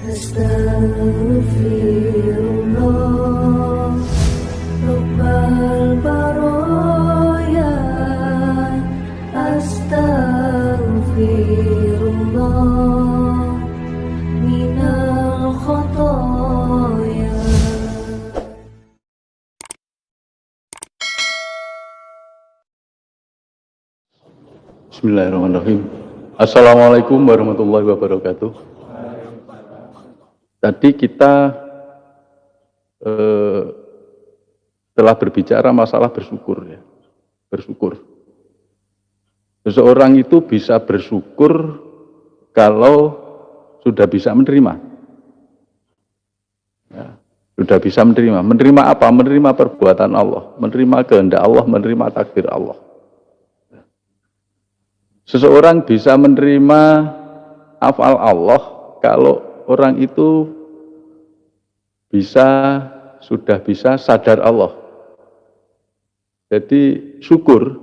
Astaghfirullah, Rabbal baraya. Astaghfirullah minal khotoya. Bismillahirrahmanirrahim. Assalamualaikum warahmatullahi wabarakatuh. Tadi kita telah berbicara masalah bersyukur ya. Bersyukur. Seseorang itu bisa bersyukur kalau sudah bisa menerima. Ya, sudah bisa menerima. Menerima apa? Menerima perbuatan Allah, menerima kehendak Allah, menerima takdir Allah. Seseorang bisa menerima afal Allah kalau orang itu sudah bisa sadar Allah. Jadi syukur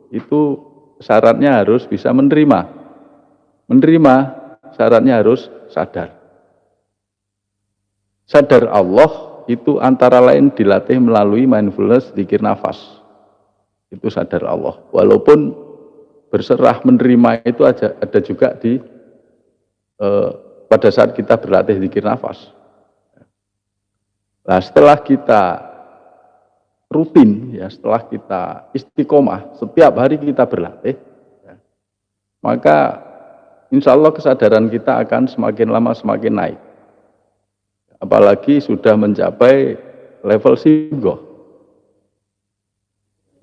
itu syaratnya harus bisa menerima. Menerima syaratnya harus sadar. Sadar Allah itu antara lain dilatih melalui mindfulness, zikir nafas. Itu sadar Allah. Walaupun berserah menerima itu ada juga di pada saat kita berlatih zikir nafas. Nah, setelah kita rutin, ya, setelah kita istiqomah, setiap hari kita berlatih, ya, maka insya Allah kesadaran kita akan semakin lama semakin naik. Apalagi sudah mencapai level singgoh.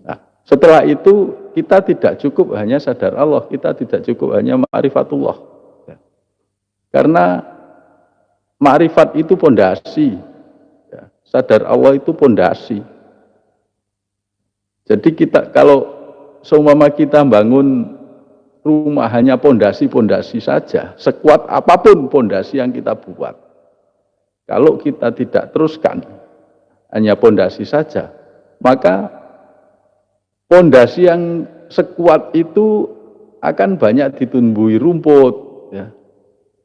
Nah, setelah itu kita tidak cukup hanya sadar Allah, kita tidak cukup hanya ma'rifatullah. Karena ma'rifat itu pondasi, ya, sadar Allah itu pondasi. Jadi kita kalau seumpama kita bangun rumah hanya pondasi-pondasi saja, sekuat apapun pondasi yang kita buat, kalau kita tidak teruskan hanya pondasi saja, maka pondasi yang sekuat itu akan banyak ditumbuhi rumput, ya,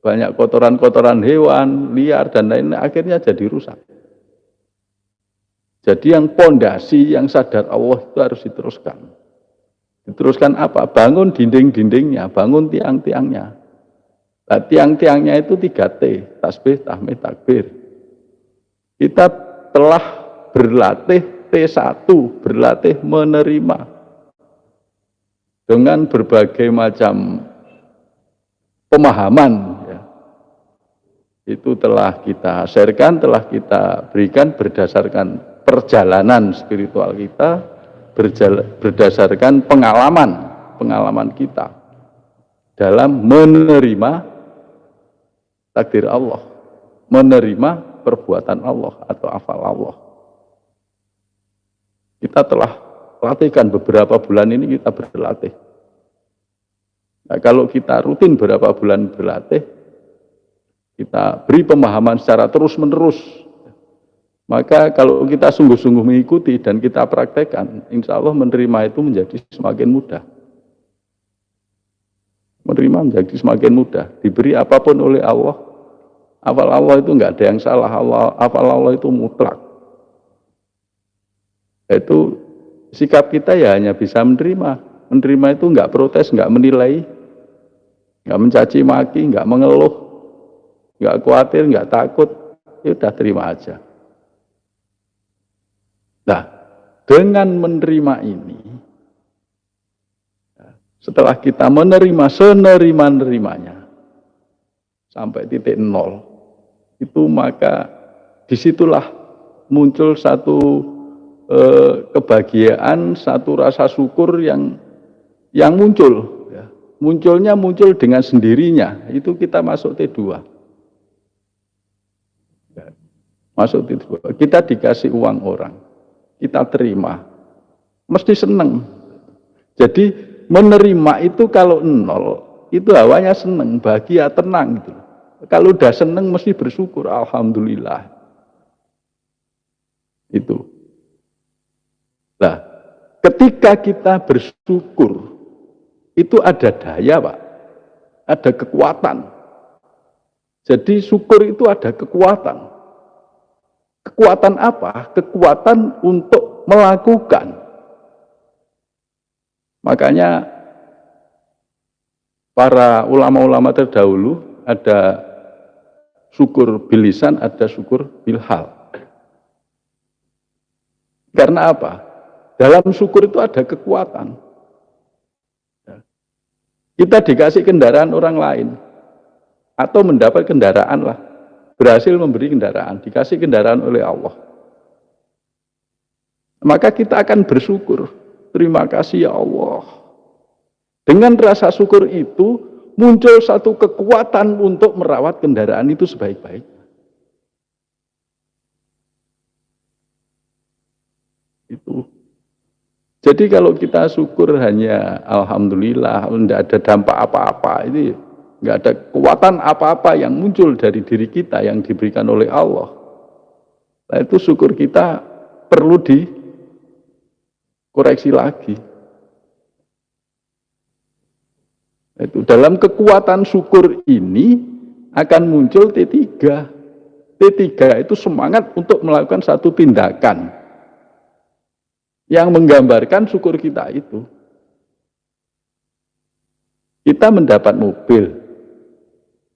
banyak kotoran-kotoran hewan, liar, dan lain-lain, akhirnya jadi rusak. Jadi yang pondasi, yang sadar Allah itu harus diteruskan. Diteruskan apa? Bangun dinding-dindingnya, bangun tiang-tiangnya. Nah, tiang-tiangnya itu 3T, tasbih, tahmid, takbir. Kita telah berlatih T1, berlatih menerima. Dengan berbagai macam pemahaman, itu telah kita sharekan, telah kita berikan berdasarkan perjalanan spiritual kita, berdasarkan pengalaman kita dalam menerima takdir Allah, menerima perbuatan Allah atau afal Allah. Kita telah latihkan beberapa bulan ini, kita berlatih. Nah, kalau kita rutin beberapa bulan berlatih, kita beri pemahaman secara terus-menerus, maka kalau kita sungguh-sungguh mengikuti dan kita praktekkan, insya Allah menerima itu menjadi semakin mudah. Menerima menjadi semakin mudah. Diberi apapun oleh Allah, afal Allah itu enggak ada yang salah. Afal Allah itu mutlak. Itu sikap kita ya hanya bisa menerima. Menerima itu enggak protes, enggak menilai, enggak mencaci maki, enggak mengeluh, enggak khawatir, enggak takut, ya udah terima aja. Nah, dengan menerima ini, setelah kita menerima senerima-nerimanya sampai titik nol, itu maka disitulah muncul satu kebahagiaan, satu rasa syukur yang muncul. Ya. Munculnya muncul dengan sendirinya, itu kita masuk T2. Masuk T2. Kita dikasih uang orang, kita terima, mesti seneng. Jadi menerima itu kalau nol, itu hawanya seneng, bahagia, tenang gitu. Kalau udah seneng mesti bersyukur, alhamdulillah. Itu. Nah, ketika kita bersyukur, itu ada daya, Pak. Ada kekuatan. Jadi syukur itu ada kekuatan. Kekuatan apa? Kekuatan untuk melakukan. Makanya para ulama-ulama terdahulu ada syukur bilisan, ada syukur bilhal. Karena apa? Dalam syukur itu ada kekuatan. Kita dikasih kendaraan orang lain, atau mendapat kendaraan lah, berhasil memberi kendaraan, dikasih kendaraan oleh Allah. Maka kita akan bersyukur, terima kasih ya Allah. Dengan rasa syukur itu muncul satu kekuatan untuk merawat kendaraan itu sebaik-baiknya. Itu. Jadi kalau kita syukur hanya alhamdulillah, tidak ada dampak apa-apa, ini nggak ada kekuatan apa-apa yang muncul dari diri kita yang diberikan oleh Allah. Nah, itu syukur kita perlu dikoreksi lagi. Itu dalam kekuatan syukur ini akan muncul T3. T3 itu semangat untuk melakukan satu tindakan yang menggambarkan syukur kita itu. Kita mendapat mobil,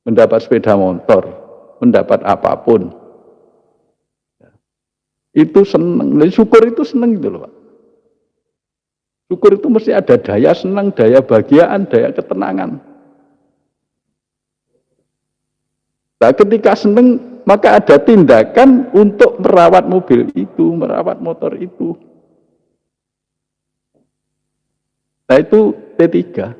mendapat sepeda motor, mendapat apapun. Itu senang. Syukur itu senang gitu loh Pak. Syukur itu mesti ada daya senang, daya bahagiaan, daya ketenangan. Nah, ketika senang, maka ada tindakan untuk merawat mobil itu, merawat motor itu. Nah, itu T3.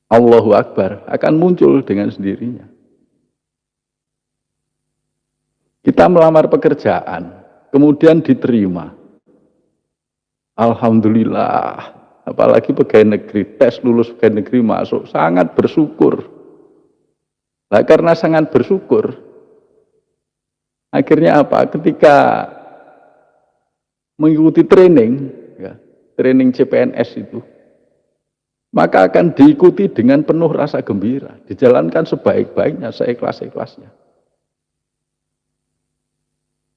Allahu Akbar akan muncul dengan sendirinya. Kita melamar pekerjaan, kemudian diterima. Alhamdulillah, apalagi pegawai negeri, tes lulus pegawai negeri masuk, sangat bersyukur. Nah, karena sangat bersyukur, akhirnya apa? Ketika mengikuti training, ya, training CPNS itu, maka akan diikuti dengan penuh rasa gembira, dijalankan sebaik-baiknya, seikhlas-ikhlasnya.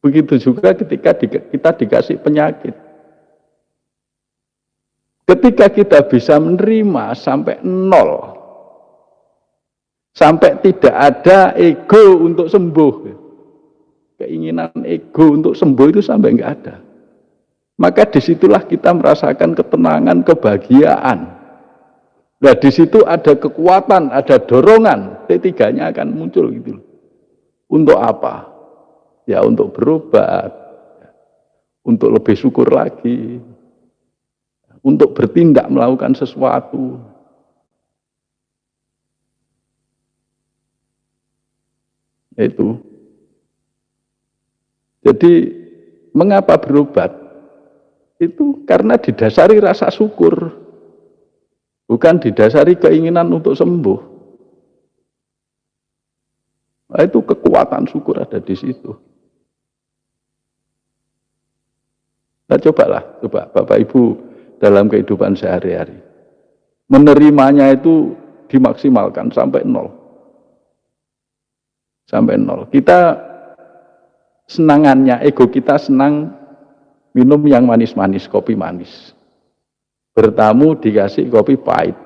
Begitu juga ketika kita dikasih penyakit. Ketika kita bisa menerima sampai 0, sampai tidak ada ego untuk sembuh, keinginan ego untuk sembuh itu sampai enggak ada. Maka disitulah kita merasakan ketenangan, kebahagiaan. Nah, di situ ada kekuatan, ada dorongan, T3-nya akan muncul gitu. Untuk apa? Ya untuk berobat, untuk lebih syukur lagi, untuk bertindak melakukan sesuatu. Itu. Jadi mengapa berobat? Itu karena didasari rasa syukur, bukan didasari keinginan untuk sembuh. Nah, itu kekuatan syukur ada di situ. Nah, coba Bapak Ibu dalam kehidupan sehari-hari, menerimanya itu dimaksimalkan sampai 0. Sampai 0. Kita senangannya, ego kita senang minum yang manis-manis, kopi manis. Bertamu dikasih kopi pahit.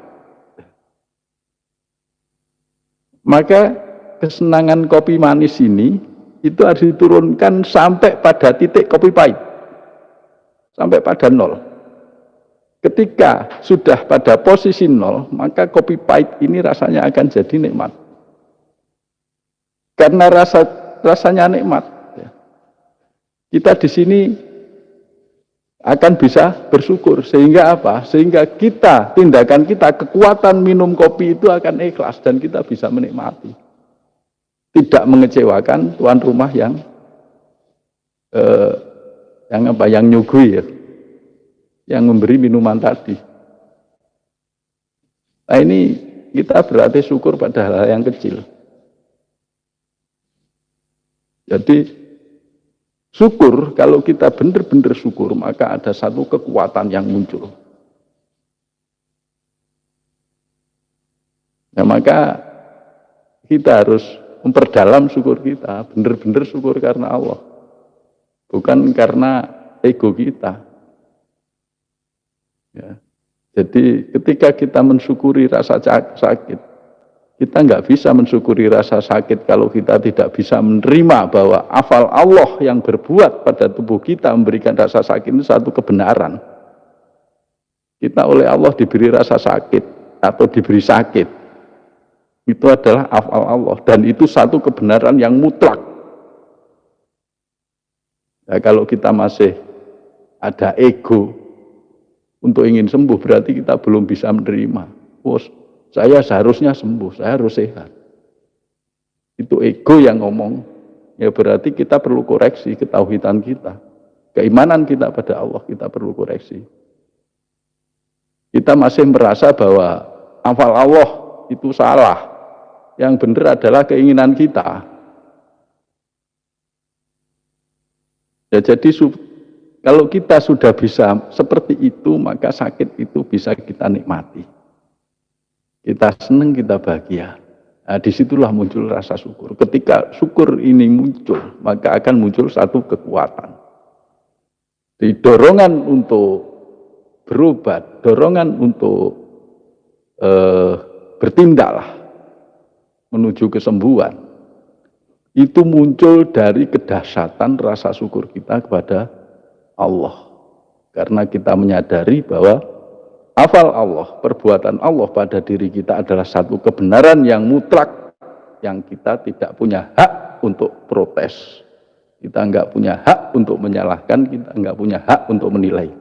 Maka kesenangan kopi manis ini itu harus diturunkan sampai pada titik kopi pahit. Sampai pada 0. Ketika sudah pada posisi 0, maka kopi pahit ini rasanya akan jadi nikmat. Karena rasanya nikmat. Kita di sini akan bisa bersyukur, sehingga apa? Sehingga tindakan kita, kekuatan minum kopi itu akan ikhlas dan kita bisa menikmati, tidak mengecewakan tuan rumah yang nyugui ya, yang memberi minuman tadi. Nah, ini kita berarti syukur pada hal yang kecil. Jadi syukur, kalau kita benar-benar syukur, maka ada satu kekuatan yang muncul. Nah, maka kita harus memperdalam syukur kita, benar-benar syukur karena Allah, bukan karena ego kita. Ya. Jadi ketika kita mensyukuri rasa sakit, kita nggak bisa mensyukuri rasa sakit kalau kita tidak bisa menerima bahwa afal Allah yang berbuat pada tubuh kita memberikan rasa sakit itu satu kebenaran. Kita oleh Allah diberi rasa sakit atau diberi sakit, itu adalah afal Allah dan itu satu kebenaran yang mutlak. Nah, kalau kita masih ada ego untuk ingin sembuh, berarti kita belum bisa menerima. Oh, saya seharusnya sembuh, saya harus sehat. Itu ego yang ngomong. Ya berarti kita perlu koreksi ketauhidan kita. Keimanan kita pada Allah kita perlu koreksi. Kita masih merasa bahwa afal Allah itu salah. Yang benar adalah keinginan kita. Ya jadi kalau kita sudah bisa seperti itu, maka sakit itu bisa kita nikmati. Kita senang, kita bahagia. Nah, disitulah muncul rasa syukur. Ketika syukur ini muncul, maka akan muncul satu kekuatan. Di dorongan untuk berobat, dorongan untuk bertindaklah menuju kesembuhan. Itu muncul dari kedahsyatan rasa syukur kita kepada Allah, karena kita menyadari bahwa afal Allah, perbuatan Allah pada diri kita adalah satu kebenaran yang mutlak, yang kita tidak punya hak untuk protes, kita nggak punya hak untuk menyalahkan, kita nggak punya hak untuk menilai.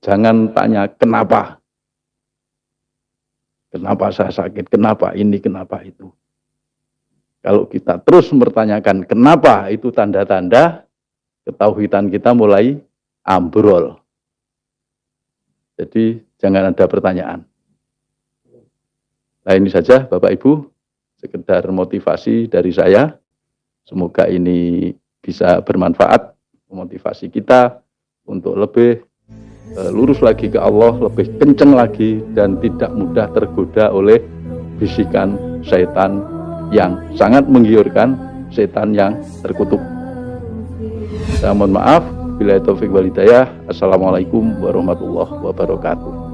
Jangan tanya kenapa saya sakit, kenapa ini, kenapa itu. Kalau kita terus mempertanyakan kenapa, itu tanda-tanda ketauhidan kita mulai ambrol. Jadi jangan ada pertanyaan. Nah ini saja Bapak Ibu, sekedar motivasi dari saya. Semoga ini bisa bermanfaat, memotivasi kita untuk lebih lurus lagi ke Allah, lebih kenceng lagi, dan tidak mudah tergoda oleh bisikan syaitan yang sangat menggiurkan, setan yang terkutuk. Saya mohon maaf, bila taufik wal hidayah. Assalamualaikum warahmatullahi wabarakatuh.